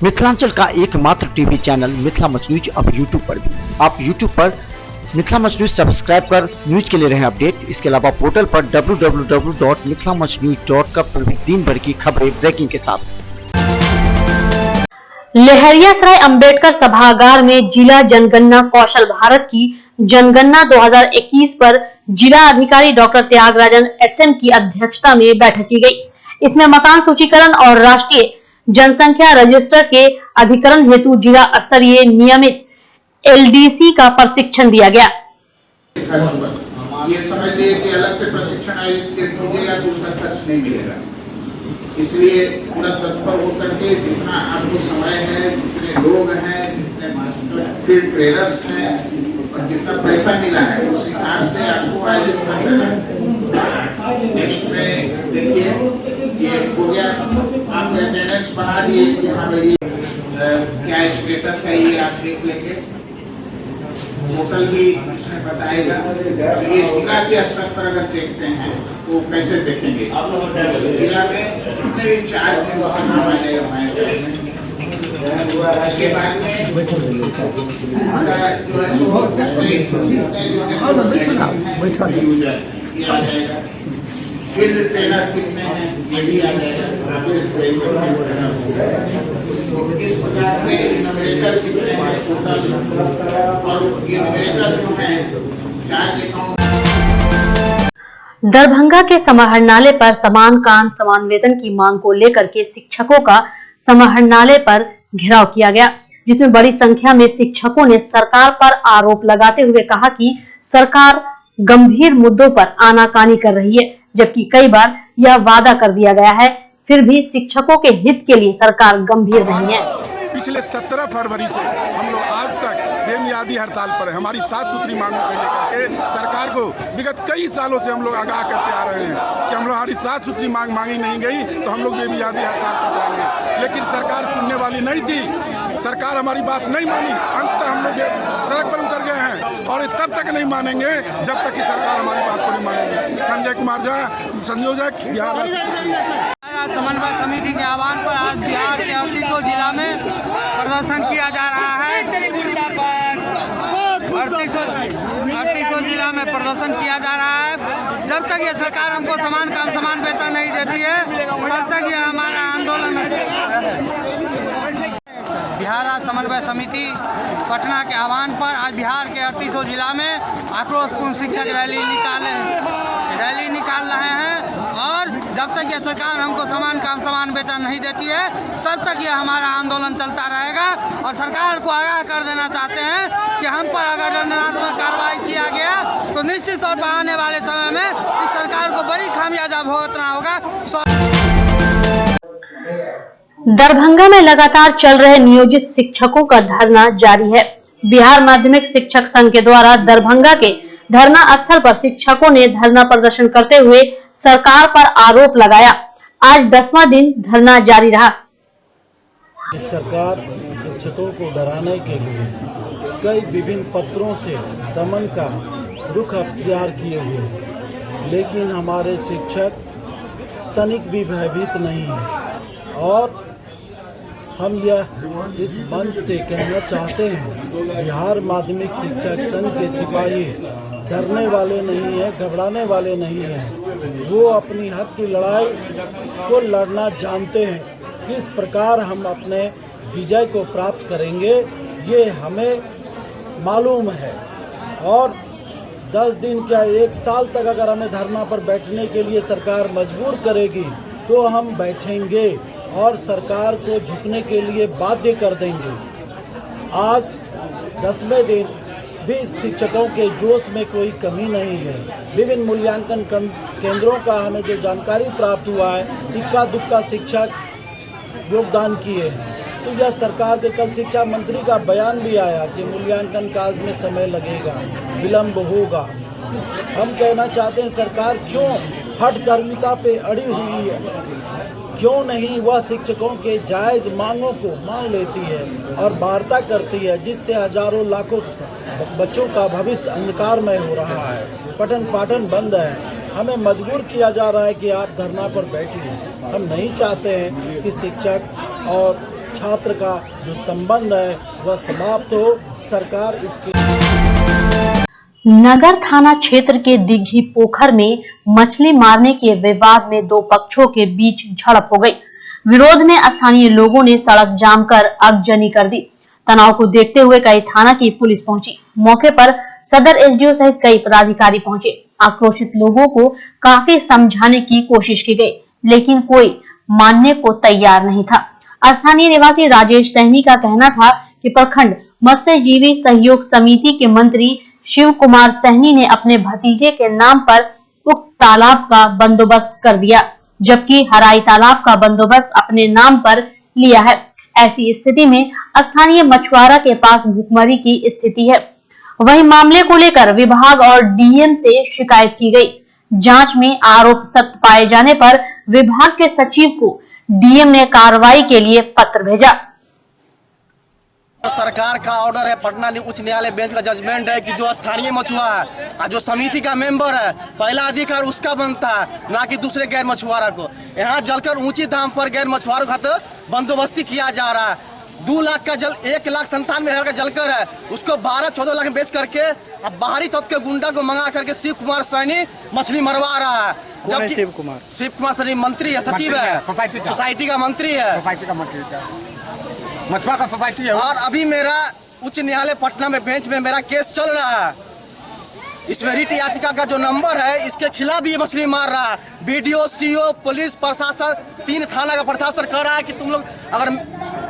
मिथिलांचल का एकमात्र TV channel Mithila much news अब यूट्यूब पर भी। आप यूट्यूब पर मिथिला मच न्यूज सब्सक्राइब कर न्यूज के लिए रहे अपडेट। इसके अलावा पोर्टल पर www.mithilamachnews.com पर भी दिन भर की खबरें ब्रेकिंग के साथ। लहरियासराय अंबेडकर सभागार में जिला जनगणना कौशल भारत की जनगणना 2021 पर जिला अधिकारी डॉक्टर त्यागराजन एसएम की अध्यक्षता में बैठक की गई। इसमें मकान सूचीकरण और राष्ट्रीय जनसंख्या रजिस्टर के अधिकरण हेतु जिला स्तरीय नियमित एलडीसी का प्रशिक्षण दिया गया। ये समझ लिए कि अलग से प्रशिक्षण आयोजित कीजिएगा तो उसका खर्च नहीं मिलेगा, इसलिए पूरा तत्पर होकर के जितना आपको समय है, जितने लोग हैं, जितने मास्टर फील्ड ट्रेनर्स हैं और जितना पैसा मिला है उस हिसाब से आपको आयोजित कर देना है। नेक्स्ट में देखिए ये हो गया, आप अटेंडेंस बना दिए कि हाँ भाई क्या स्टेटस है ये आप देख लेंगे। होटल भी इसमें बताएगा। ये जिला के स्तर पर अगर देखते हैं तो कैसे देखेंगे, जिला में जितने भी चार्ज में वहाँ नाम आ जाएगा हमारे साइड में। इसके बाद में फील्ड ट्रेनर कितने हैं ये भी आ जाएगा। तो इस प्रकार से इनोवेटर कितने हैं टोटल, और इनोवेटर जो है चार्ज अकाउंट। दरभंगा के समाहरणालय पर समान काम समान वेतन की मांग को लेकर के शिक्षकों का समाहरणालय पर घेराव किया गया, जिसमें बड़ी संख्या में शिक्षकों ने सरकार पर आरोप लगाते हुए कहा कि सरकार गंभीर मुद्दों पर आनाकानी कर रही है, जबकि कई बार यह वादा कर दिया गया है, फिर भी शिक्षकों के हित के लिए सरकार गंभीर नहीं है। पिछले 17 फरवरी से हम लोग आज तक बेमियादी हड़ताल पर है। हमारी 7 सूत्री मांगों को लेकर के सरकार को विगत कई सालों से हम लोग आगाह करते आ रहे हैं कि हम लोग हमारी 7 सूत्री मांग मांगी नहीं गई तो हम लोग बेमियादी हड़ताल पर जाएंगे, लेकिन सरकार सुनने वाली नहीं थी। सरकार हमारी बात नहीं मानी, अंततः हम लोग सड़क पर उतर गए हैं और तब तक नहीं मानेंगे जब तक कि सरकार हमारी बात को नहीं मानेंगे। संजय कुमार झा, संयोजक, बिहार समन्वय समिति के आह्वान पर आज बिहार के 38 जिला में प्रदर्शन किया जा रहा है। 38 जिला में प्रदर्शन किया जा रहा है। जब तक ये सरकार हमको समान काम समान वेतन नहीं देती है तब तक ये हमारा आंदोलन है। बिहार समन्वय समिति पटना के आह्वान पर आज बिहार के 38 जिला में आक्रोशपूर्ण शिक्षक रैली निकाल रहे हैं और जब तक ये सरकार हमको समान काम समान वेतन नहीं देती है तब तक ये हमारा आंदोलन चलता रहेगा। और सरकार को आगाह कर देना चाहते हैं कि हम पर अगर दंडात्मक कार्रवाई किया गया तो निश्चित तौर पर आने वाले समय में इस सरकार को बड़ी खामियाजा भुगतना होगा। दरभंगा में लगातार चल रहे नियोजित शिक्षकों का धरना जारी है। बिहार माध्यमिक शिक्षक संघ के द्वारा दरभंगा के धरना स्थल पर शिक्षकों ने धरना प्रदर्शन करते हुए सरकार पर आरोप लगाया। आज 10वां दिन धरना जारी रहा। सरकार शिक्षकों को डराने के लिए कई विभिन्न पत्रों से दमन का रुख अख्तियार किए हुए, लेकिन हमारे शिक्षक तनिक भी भयभीत नहीं है। और हम यह इस मंच से कहना चाहते हैं, बिहार माध्यमिक शिक्षक संघ के सिपाही डरने वाले नहीं हैं, घबराने वाले नहीं हैं। वो अपनी हक की लड़ाई को लड़ना जानते हैं। किस प्रकार हम अपने विजय को प्राप्त करेंगे ये हमें मालूम है। और 10 दिन क्या 1 साल तक अगर हमें धरना पर बैठने के लिए सरकार मजबूर करेगी तो हम बैठेंगे और सरकार को झुकने के लिए बाध्य कर देंगे। आज 10वें दिन भी शिक्षकों के जोश में कोई कमी नहीं है। विभिन्न मूल्यांकन केंद्रों का हमें जो जानकारी प्राप्त हुआ है, इक्का दुक्का शिक्षक योगदान किए हैं। तो यह सरकार के कल शिक्षा मंत्री का बयान भी आया कि मूल्यांकन काज में समय लगेगा, विलम्ब होगा। हम कहना चाहते हैं सरकार क्यों हठधर्मिता पे अड़ी हुई है, क्यों नहीं वह शिक्षकों के जायज़ मांगों को मान लेती है और वार्ता करती है, जिससे हजारों लाखों बच्चों का भविष्य अंधकारमय हो रहा है। पठन पाठन बंद है। हमें मजबूर किया जा रहा है कि आप धरना पर बैठिए। हम नहीं चाहते हैं कि शिक्षक और छात्र का जो संबंध है वह समाप्त हो। सरकार इसके नगर थाना क्षेत्र के दिघी पोखर में मछली मारने के विवाद में दो पक्षों के बीच झड़प हो गई। विरोध में स्थानीय लोगों ने सड़क जाम कर आगजनी कर दी। तनाव को देखते हुए कई थाना की पुलिस पहुंची। मौके पर सदर एसडीओ सहित कई पदाधिकारी पहुंचे। आक्रोशित लोगों को काफी समझाने की कोशिश की गई, लेकिन कोई मानने को तैयार नहीं था। स्थानीय निवासी राजेश सहनी का कहना था कि प्रखंड मत्स्यजीवी सहयोग समिति के मंत्री शिव कुमार सहनी ने अपने भतीजे के नाम पर उक्त तालाब का बंदोबस्त कर दिया, जबकि हराई तालाब का बंदोबस्त अपने नाम पर लिया है। ऐसी स्थिति में स्थानीय मछुआरा के पास भुखमरी की स्थिति है। वहीं मामले को लेकर विभाग और डीएम से शिकायत की गई। जांच में आरोप सत्य पाए जाने पर विभाग के सचिव को डीएम ने कार्रवाई के लिए पत्र भेजा। सरकार का ऑर्डर है, पटना उच्च न्यायालय बेंच का जजमेंट है कि जो स्थानीय मछुआरा है, जो समिति का मेंबर है, पहला अधिकार उसका बनता है, ना कि दूसरे गैर मछुआरा को। यहाँ जलकर ऊंची दाम पर गैर मछुआरों का तो बंदोबस्ती किया जा रहा है। 2 लाख का जल 1,97,000 का जलकर है, उसको 12-14 लाख में बेच करके अब बाहरी तत्व के गुंडा को मंगा करके शिव कुमार सैनी मछली मरवा रहा है। जबकि शिव कुमार सैनी मंत्री है, सचिव है, सोसाइटी का मंत्री है, मछुआ का सोसाइटी है। और अभी मेरा उच्च न्यायालय पटना में बेंच में मेरा केस चल रहा है। इसमें रिट याचिका का जो नंबर है, इसके खिलाफ भी मछली मार रहा है। बीडीओ, सीओ, पुलिस प्रशासन, 3 थाना का प्रशासन कह रहा है कि तुम लोग अगर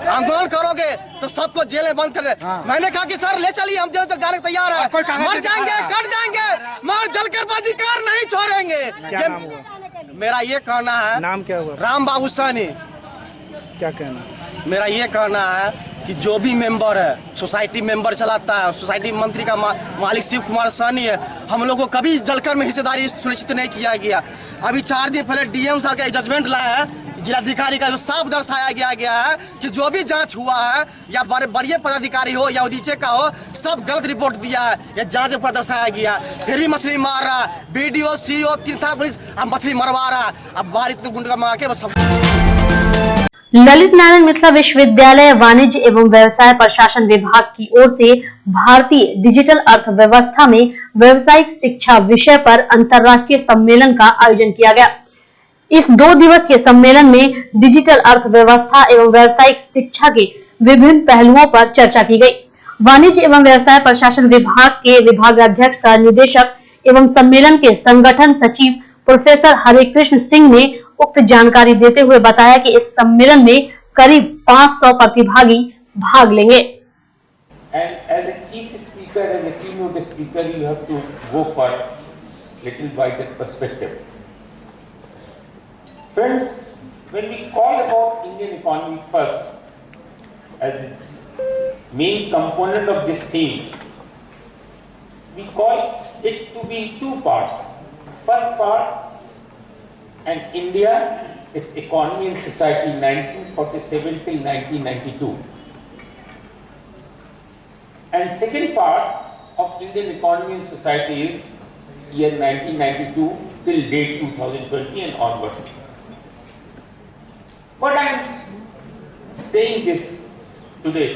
आंदोलन करोगे तो सबको जेल में बंद कर दे। मैंने कहा कि सर ले चलिए, हम जेल तक जाने को तैयार है। मर जाएंगे, कट जाएंगे, मगर जलकर अधिकार नहीं छोड़ेंगे। मेरा ये कहना है। नाम क्या हुआ? राम बाबू सैनी। क्या कहना? मेरा ये कहना है कि जो भी मेंबर है, सोसाइटी मेंबर चलाता है, सोसाइटी मंत्री का मालिक शिव कुमार सैनी है, हम लोग को कभी जलकर में हिस्सेदारी सुनिश्चित नहीं किया गया। अभी 4 दिन पहले डीएम साहब का जजमेंट लाया है, जिलाधिकारी का जो साफ दर्शाया गया है कि जो भी जांच हुआ है, या बड़े पदाधिकारी हो या नीचे का हो, सब गलत रिपोर्ट दिया है। ये जांच पर दर्शाया गया, फिर भी मछली मार रहा है। बीडीओ, सीओ, 3 थाना पुलिस अब मछली मरवा रहा है। अब बाहरी तो गुंडा मंगा के बस। ललित नारायण मिथिला विश्वविद्यालय वाणिज्य एवं व्यवसाय प्रशासन विभाग की ओर से भारतीय डिजिटल अर्थव्यवस्था में व्यवसायिक शिक्षा विषय पर अंतर्राष्ट्रीय सम्मेलन का आयोजन किया गया। इस 2 दिवसीय सम्मेलन में डिजिटल अर्थव्यवस्था एवं व्यवसायिक शिक्षा के विभिन्न पहलुओं पर चर्चा की गई। वाणिज्य एवं व्यवसाय प्रशासन विभाग के विभागाध्यक्ष सह निदेशक एवं सम्मेलन के संगठन सचिव प्रोफेसर हरे कृष्ण सिंह ने उक्त जानकारी देते हुए बताया कि इस सम्मेलन में करीब 500 प्रतिभागी भाग लेंगे। And as a chief speaker, as a keynote speaker, you have to go for little wider perspective. Friends, when we call about Indian economy first, as the main component of this theme, we call it to be 2 parts. First part, and India, its economy and society 1947 till 1992. And second part of Indian economy and society is year 1992 till date 2020 and onwards. But I am saying this today.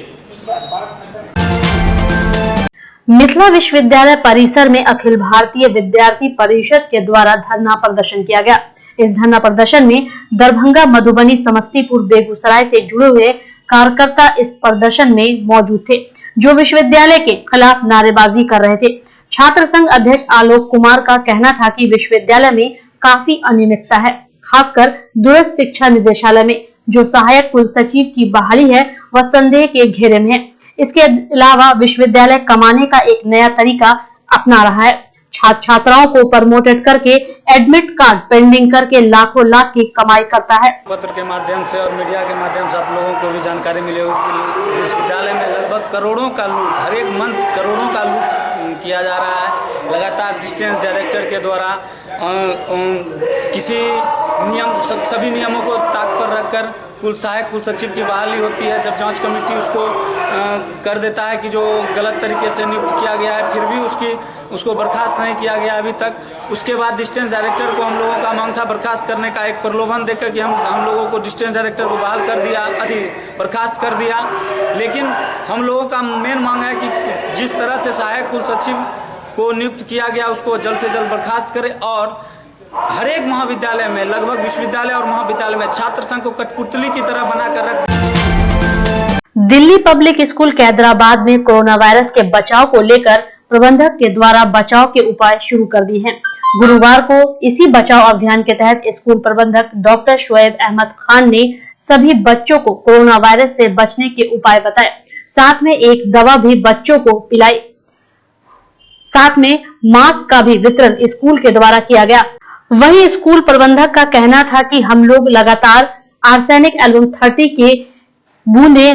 Mithila विश्वविद्यालय परिसर में अखिल भारतीय विद्यार्थी परिषद के द्वारा धरना प्रदर्शन किया गया। इस धरना प्रदर्शन में दरभंगा, मधुबनी, समस्तीपुर, बेगूसराय से जुड़े हुए कार्यकर्ता इस प्रदर्शन में मौजूद थे, जो विश्वविद्यालय के खिलाफ नारेबाजी कर रहे थे। छात्र संघ अध्यक्ष आलोक कुमार का कहना था कि विश्वविद्यालय में काफी अनियमितता है, खासकर दूरस्थ शिक्षा निदेशालय में जो सहायक कुल सचिव की बहाली है वह संदेह के घेरे में है। इसके अलावा विश्वविद्यालय कमाने का एक नया तरीका अपना रहा है। छात्र छात्राओं को प्रमोटेड करके एडमिट कार्ड पेंडिंग करके लाखों लाख की कमाई करता है। पत्र के माध्यम से और मीडिया के माध्यम से आप लोगों को भी जानकारी मिली होगी, विश्वविद्यालय में लगभग करोड़ों का लूट, हर एक मंथ करोड़ों का लूट किया जा रहा है। लगातार डिस्टेंस डायरेक्टर के द्वारा किसी सभी नियमों को ताक पर रखकर कुल सहायक कुल सचिव की बहाली होती है। जब जांच कमेटी उसको कर देता है कि जो गलत तरीके से नियुक्त किया गया है, फिर भी उसको बर्खास्त नहीं किया गया अभी तक। उसके बाद डिस्टेंस डायरेक्टर को हम लोगों का मांग था बर्खास्त करने का, एक प्रलोभन देकर कि हम लोगों को डिस्टेंस डायरेक्टर को बहाल कर दिया, बर्खास्त कर दिया। लेकिन हम लोगों का मेन मांग है कि जिस तरह से सहायक कुल सचिव को नियुक्त किया गया उसको जल्द से जल्द बर्खास्त करे और हर एक महाविद्यालय में, लगभग विश्वविद्यालय और महाविद्यालय में छात्र संघ को कठपुतली की तरह बनाकर रख। दिल्ली पब्लिक स्कूल के हैदराबाद में कोरोना वायरस के बचाव को लेकर प्रबंधक के द्वारा बचाव के उपाय शुरू कर दिए हैं। गुरुवार को इसी बचाव अभियान के तहत स्कूल प्रबंधक डॉक्टर शोएब अहमद खान ने सभी बच्चों को कोरोना वायरस से बचने के उपाय बताए। साथ में एक दवा भी बच्चों को पिलाई। साथ में मास्क का भी वितरण स्कूल के द्वारा किया गया। वहीं स्कूल प्रबंधक का कहना था कि हम लोग लगातार आर्सेनिक एल्बम 30 के बूंदे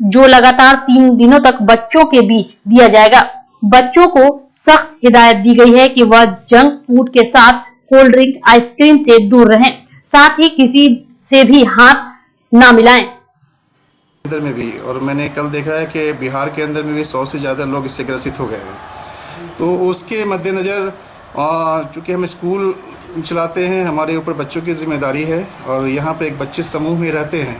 जो लगातार 3 दिनों तक बच्चों के बीच दिया जाएगा। बच्चों को सख्त हिदायत दी गई है कि वह जंक फूड के साथ कोल्ड ड्रिंक, आइसक्रीम से दूर रहें, साथ ही किसी से भी हाथ ना मिलाएं। अंदर में भी, और मैंने कल देखा है कि बिहार के अंदर में भी 100 से ज़्यादा लोग इससे ग्रसित हो गए हैं। तो उसके मद्देनज़र चूँकि हम स्कूल चलाते हैं, हमारे ऊपर बच्चों की जिम्मेदारी है और यहाँ पे एक बच्चे समूह में रहते हैं,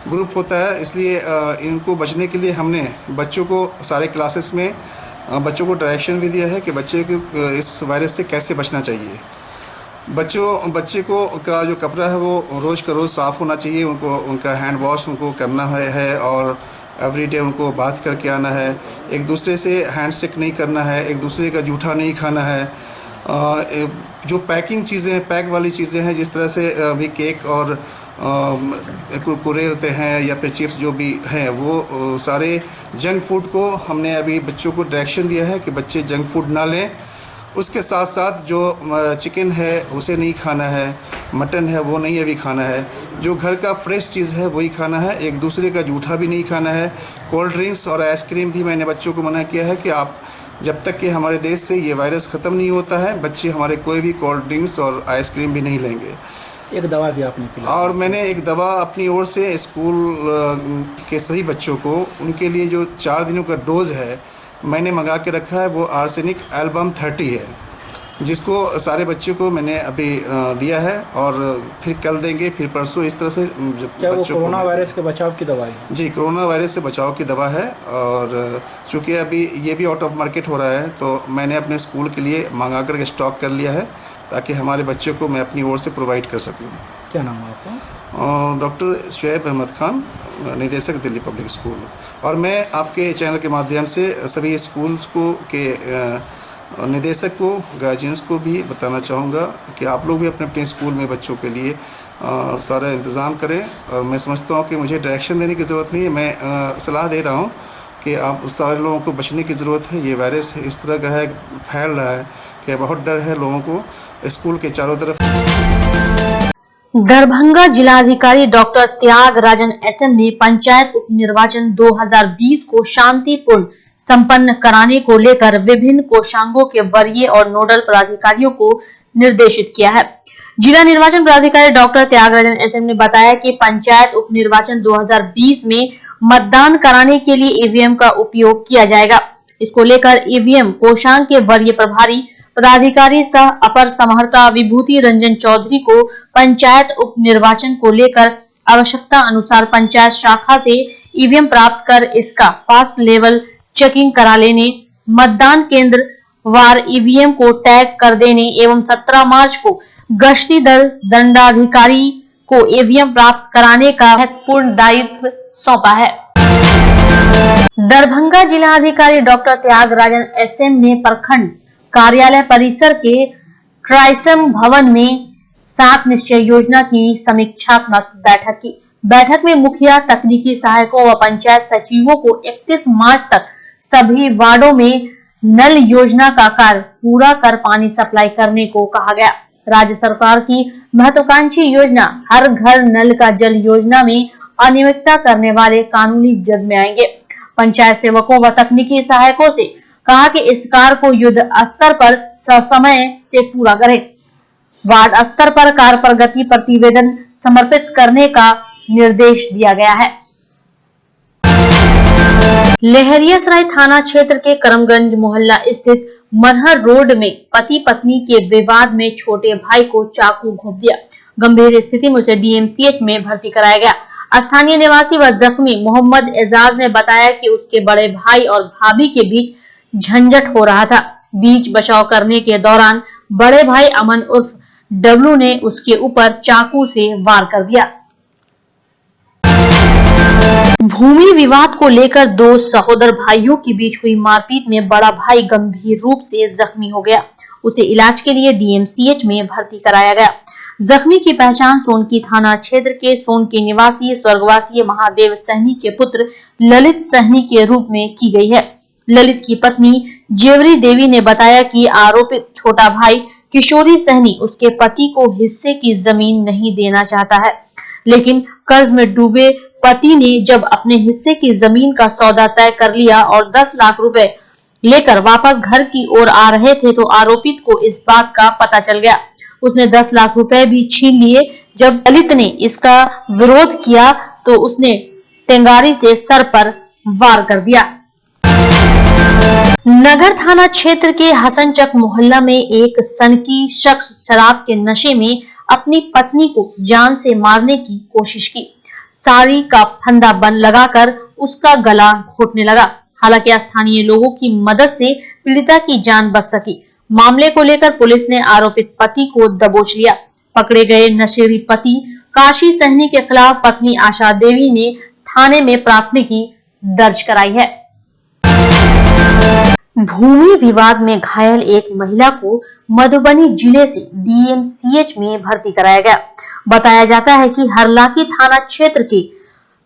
ग्रुप होता है, इसलिए इनको बचने के लिए हमने बच्चों को सारे क्लासेस में बच्चों को डायरेक्शन भी दिया है कि बच्चे को इस वायरस से कैसे बचना चाहिए। बच्चे को का जो कपड़ा है वो रोज़ का रोज़ साफ़ होना चाहिए, उनको उनका हैंड वॉश उनको करना है और एवरीडे उनको बात करके आना है, एक दूसरे से हैंडशेक नहीं करना है, एक दूसरे का जूठा नहीं खाना है। जो पैकिंग चीज़ें हैं, पैक वाली चीज़ें हैं, जिस तरह से अभी केक और कुरकुरे होते हैं या फिर चिप्स जो भी हैं, वो सारे जंक फूड को हमने अभी बच्चों को डायरेक्शन दिया है कि बच्चे जंक फूड ना लें। उसके साथ साथ जो चिकन है उसे नहीं खाना है, मटन है वो नहीं अभी खाना है, जो घर का फ्रेश चीज़ है वही खाना है, एक दूसरे का जूठा भी नहीं खाना है। कोल्ड ड्रिंक्स और आइसक्रीम भी मैंने बच्चों को मना किया है कि आप जब तक कि हमारे देश से ये वायरस ख़त्म नहीं होता है, बच्चे हमारे कोई भी कोल्ड ड्रिंक्स और आइसक्रीम भी नहीं लेंगे। एक दवा भी आपने पिलाई और मैंने एक दवा अपनी ओर से स्कूल के सही बच्चों को, उनके लिए जो 4 दिनों का डोज है मैंने मंगा के रखा है, वो आर्सेनिक एल्बम 30 है, जिसको सारे बच्चों को मैंने अभी दिया है और फिर कल देंगे, फिर परसों, इस तरह से क्या वो कोरोना वायरस के बचाव की दवा है? जी, कोरोना वायरस से बचाव की दवा है। और चूँकि अभी ये भी आउट ऑफ मार्केट हो रहा है, तो मैंने अपने स्कूल के लिए मंगा कर स्टॉक कर लिया है ताकि हमारे बच्चों को मैं अपनी ओर से प्रोवाइड कर सकूँ। क्या नाम है आपका? डॉक्टर शोएब अहमद खान, निदेशक दिल्ली पब्लिक स्कूल। और मैं आपके चैनल के माध्यम से सभी स्कूल्स को के निदेशक को, गार्जियंस को भी बताना चाहूँगा कि आप लोग भी अपने अपने स्कूल में बच्चों के लिए सारा इंतज़ाम करें। और मैं समझता हूँ कि मुझे डायरेक्शन देने की ज़रूरत नहीं है, मैं सलाह दे रहा हूँ कि आप सारे लोगों को बचने की ज़रूरत है। ये वायरस इस तरह का है, फैल रहा है कि बहुत डर है लोगों को। स्कूल के चारों तरफ दरभंगा जिलाधिकारी डॉक्टर त्यागराजन एसएम ने पंचायत उप निर्वाचन 2020 को शांतिपूर्ण संपन्न कराने को लेकर विभिन्न कोषांगों के वरीय और नोडल पदाधिकारियों को निर्देशित किया है। जिला निर्वाचन पदाधिकारी डॉक्टर त्यागराजन एसएम ने बताया कि पंचायत उप निर्वाचन 2020 में मतदान कराने के लिए ईवीएम का उपयोग किया जाएगा। इसको लेकर ईवीएम कोषांग के वरीय प्रभारी पदाधिकारी सह अपर समहर्ता विभूति रंजन चौधरी को पंचायत उप निर्वाचन को लेकर आवश्यकता अनुसार पंचायत शाखा से ईवीएम प्राप्त कर इसका फास्ट लेवल चेकिंग करा लेने, मतदान केंद्र वार ईवीएम को टैग कर देने एवं 17 मार्च को गश्ती दल दंडाधिकारी को ईवीएम प्राप्त कराने का महत्वपूर्ण दायित्व सौंपा है। दरभंगा जिलाधिकारी डॉक्टर त्यागराजन एसएम ने प्रखंड कार्यालय परिसर के ट्राइसम भवन में 7 निश्चय योजना की समीक्षात्मक बैठक की। बैठक में मुखिया, तकनीकी सहायकों व पंचायत सचिवों को 31 मार्च तक सभी वार्डों में नल योजना का कार्य पूरा कर पानी सप्लाई करने को कहा गया। राज्य सरकार की महत्वाकांक्षी योजना हर घर नल का जल योजना में अनियमितता करने वाले कानूनी जद में आएंगे। पंचायत सेवकों व तकनीकी सहायकों से कहा कि इस कार्य को युद्ध स्तर पर ससमय से पूरा करें। वार्ड स्तर पर कार्य प्रगति प्रतिवेदन समर्पित करने का निर्देश दिया गया है। लहरियासराय थाना क्षेत्र के करमगंज मोहल्ला स्थित मनहर रोड में पति पत्नी के विवाद में छोटे भाई को चाकू घोंप दिया। गंभीर स्थिति में उसे डीएमसीएच में भर्ती कराया गया। स्थानीय निवासी व जख्मी मोहम्मद एजाज ने बताया कि उसके बड़े भाई और भाभी के बीच झंझट हो रहा था। बीच बचाव करने के दौरान बड़े भाई अमन उर्फ डब्लू ने उसके ऊपर चाकू से वार कर दिया। भूमि विवाद को लेकर दो सहोदर भाइयों के बीच हुई मारपीट में बड़ा भाई गंभीर रूप से जख्मी हो गया। उसे इलाज के लिए डीएमसीएच में भर्ती कराया गया। जख्मी की पहचान सोनकी थाना क्षेत्र के सोनकी निवासी स्वर्गवासी महादेव सहनी के पुत्र ललित सहनी के रूप में की गई है। ललित की पत्नी जेवरी देवी ने बताया कि आरोपित छोटा भाई किशोरी सहनी उसके पति को हिस्से की जमीन नहीं देना चाहता है, लेकिन कर्ज में डूबे पति ने जब अपने हिस्से की जमीन का सौदा तय कर लिया और 10 लाख रुपए लेकर वापस घर की ओर आ रहे थे तो आरोपित को इस बात का पता चल गया। उसने 10 लाख रुपए भी छीन लिए। जब ललित ने इसका विरोध किया तो उसने टेंगारी से सर पर वार कर दिया। नगर थाना क्षेत्र के हसनचक मोहल्ला में एक सनकी शख्स शराब के नशे में अपनी पत्नी को जान से मारने की कोशिश की। साड़ी का फंदा बंद लगाकर उसका गला घोटने लगा। हालांकि स्थानीय लोगों की मदद से पीड़िता की जान बच सकी। मामले को लेकर पुलिस ने आरोपित पति को दबोच लिया। पकड़े गए नशेड़ी पति काशी सहनी के खिलाफ पत्नी आशा देवी ने थाने में प्राथमिकी दर्ज कराई है। भूमि विवाद में घायल एक महिला को मधुबनी जिले से डीएमसीएच में भर्ती कराया गया। बताया जाता है कि हरलाकी थाना क्षेत्र के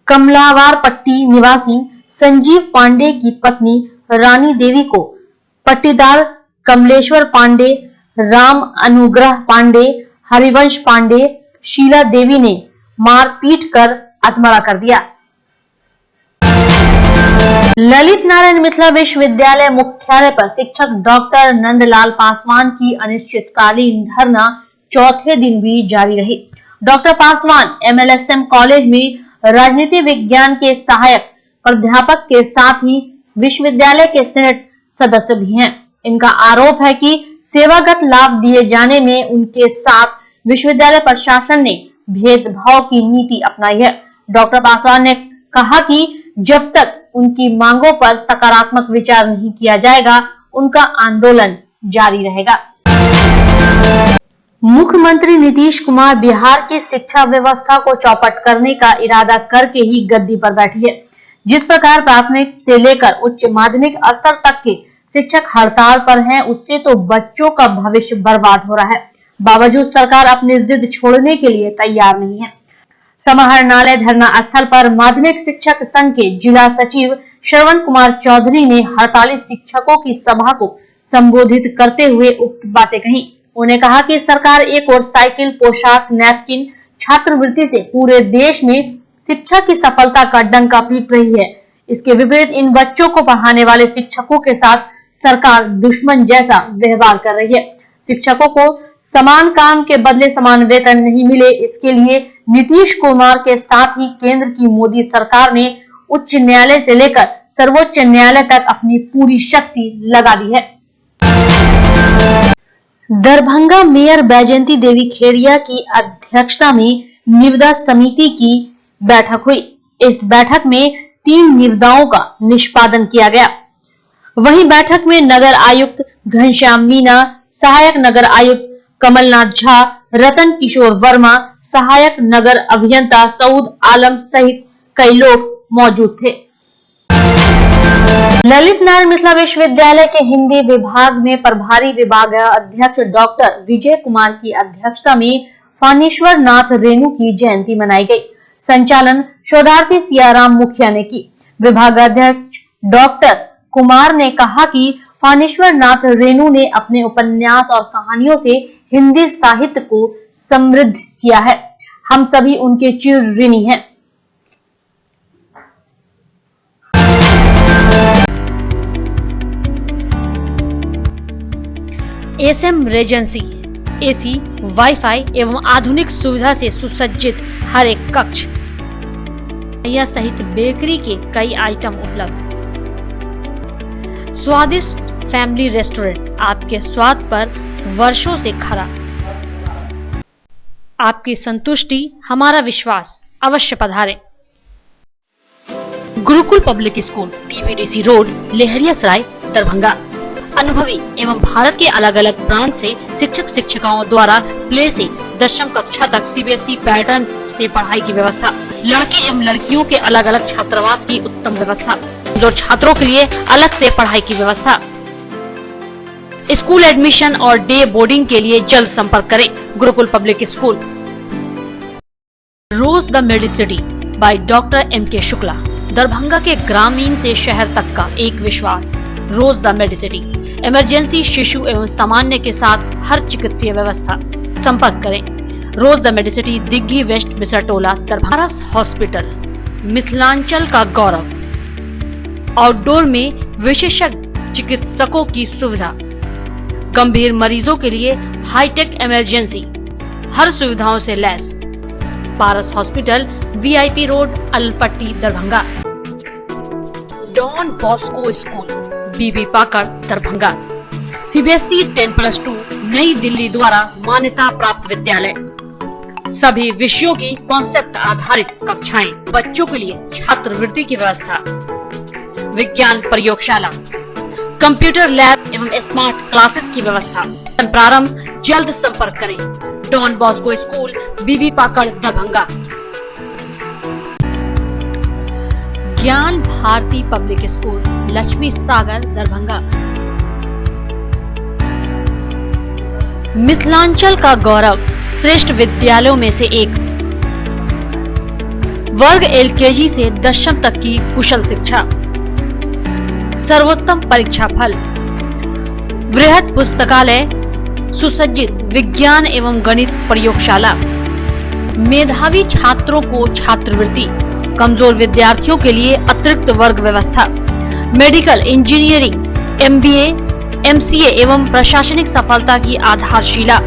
कमलावार पट्टी निवासी संजीव पांडे की पत्नी रानी देवी को पट्टीदार कमलेश्वर पांडे, राम अनुग्रह पांडे, हरिवंश पांडे, शीला देवी ने मारपीट कर अधमरा कर दिया। ललित नारायण मिथिला विश्वविद्यालय मुख्यालय पर शिक्षक डॉक्टर नंदलाल पासवान की अनिश्चितकालीन धरना चौथे दिन भी जारी रही। डॉक्टर पासवान एमएलएसएम कॉलेज में राजनीति विज्ञान के सहायक प्राध्यापक के साथ ही विश्वविद्यालय के सीनेट सदस्य भी हैं। इनका आरोप है कि सेवागत लाभ दिए जाने में उनके साथ विश्वविद्यालय प्रशासन ने भेदभाव की नीति अपनाई है। डॉक्टर पासवान ने कहा कि जब तक उनकी मांगों पर सकारात्मक विचार नहीं किया जाएगा, उनका आंदोलन जारी रहेगा। मुख्यमंत्री नीतीश कुमार बिहार की शिक्षा व्यवस्था को चौपट करने का इरादा करके ही गद्दी पर बैठी है। जिस प्रकार प्राथमिक से लेकर उच्च माध्यमिक स्तर तक के शिक्षक हड़ताल पर हैं, उससे तो बच्चों का भविष्य बर्बाद हो रहा है। बावजूद सरकार अपनी जिद छोड़ने के लिए तैयार नहीं है। समाहरणालय धरना स्थल पर माध्यमिक शिक्षक संघ के जिला सचिव श्रवण कुमार चौधरी ने हड़ताली शिक्षकों की सभा को संबोधित करते हुए उक्त बातें कही। उन्होंने कहा कि सरकार एक और साइकिल, पोशाक, नैपकिन, छात्रवृत्ति से पूरे देश में शिक्षा की सफलता का डंका पीट रही है। इसके विपरीत इन बच्चों को पढ़ाने वाले शिक्षकों के साथ सरकार दुश्मन जैसा व्यवहार कर रही है। शिक्षकों को समान काम के बदले समान वेतन नहीं मिले, इसके लिए नीतीश कुमार के साथ ही केंद्र की मोदी सरकार ने उच्च न्यायालय से लेकर सर्वोच्च न्यायालय तक अपनी पूरी शक्ति लगा दी है। दरभंगा मेयर बैजयंती देवी खेड़िया की अध्यक्षता में निविदा समिति की बैठक हुई। इस बैठक में 3 निविदाओं का निष्पादन किया गया। वहीं बैठक में नगर आयुक्त घनश्याम मीना, सहायक नगर आयुक्त कमलनाथ झा, रतन किशोर वर्मा, सहायक नगर अभियंता सऊद आलम सहित कई लोग मौजूद थे। ललित नारायण मिथिला विश्वविद्यालय के हिंदी विभाग में प्रभारी विभाग अध्यक्ष डॉक्टर विजय कुमार की अध्यक्षता में फानीश्वर नाथ रेणु की जयंती मनाई गई। संचालन शोधार्थी सियाराम मुखिया ने की। विभागाध्यक्ष डॉक्टर कुमार ने कहा कि फानीश्वर नाथ रेणु ने अपने उपन्यास और कहानियों से हिंदी साहित्य को समृद्ध किया है। हम सभी उनके चिर ऋणी हैं। एसएम रेजेंसी एसी, वाईफाई एवं आधुनिक सुविधा से सुसज्जित हर एक कक्ष सहित बेकरी के कई आइटम उपलब्ध। स्वादिष्ट फैमिली रेस्टोरेंट आपके स्वाद पर वर्षों से खरा। आपकी संतुष्टि हमारा विश्वास, अवश्य पधारें। Gurukul public school, TBDC road, Laheriasarai, Darbhanga. अनुभवी एवं भारत के अलग अलग प्रांत से शिक्षक शिक्षिकाओं द्वारा प्ले से दशम कक्षा तक CBSE पैटर्न से पढ़ाई की व्यवस्था। लड़के एवं लड़कियों के अलग अलग छात्रावास की उत्तम व्यवस्था। जो छात्रों के लिए अलग से पढ़ाई की व्यवस्था। स्कूल एडमिशन और डे बोर्डिंग के लिए जल्द संपर्क करें। Gurukul public school. Rose the medicity by doctor MK Shukla. Darbhanga के ग्रामीण से शहर तक का एक विश्वास। रोज द मेडिसिटी। इमरजेंसी, शिशु एवं सामान्य के साथ हर चिकित्सीय व्यवस्था। संपर्क करें। Rose the medicity, Digghi west, Misartola, Darbhanga. Hospital, Mithilanchal का गौरव। आउटडोर में विशेषज्ञ चिकित्सकों की सुविधा। गंभीर मरीजों के लिए हाईटेक इमरजेंसी, हर सुविधाओं से लैस। Paras hospital, VIP road, Alpatti, Darbhanga. Don Bosco school, BB Pakad, Darbhanga. CBSE 10+2 नई दिल्ली द्वारा मान्यता प्राप्त विद्यालय। सभी विषयों की कॉन्सेप्ट आधारित कक्षाएं। बच्चों के लिए छात्रवृत्ति की व्यवस्था। विज्ञान प्रयोगशाला, कंप्यूटर लैब एवं स्मार्ट क्लासेस की व्यवस्था। प्रारंभ, जल्द संपर्क करें। Don Bosco school, BB Pakad, Darbhanga. ज्ञान भारती पब्लिक स्कूल, लक्ष्मी सागर, दरभंगा। मिथिलांचल का गौरव, श्रेष्ठ विद्यालयों में से एक। वर्ग LKG से दशम तक की कुशल शिक्षा। सर्वोत्तम परीक्षा फल। वृहद पुस्तकालय, सुसज्जित विज्ञान एवं गणित प्रयोगशाला। मेधावी छात्रों को छात्रवृत्ति। कमजोर विद्यार्थियों के लिए अतिरिक्त वर्ग व्यवस्था। मेडिकल, इंजीनियरिंग, MBA, MCA एवं प्रशासनिक सफलता की आधारशिला।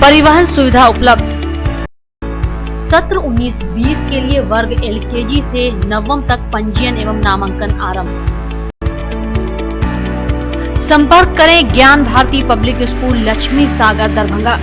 परिवहन सुविधा उपलब्ध। सत्र 19-20 के लिए वर्ग LKG से नवम तक पंजीयन एवं नामांकन आरंभ। संपर्क करें ज्ञान भारती पब्लिक स्कूल, लक्ष्मी सागर, दरभंगा।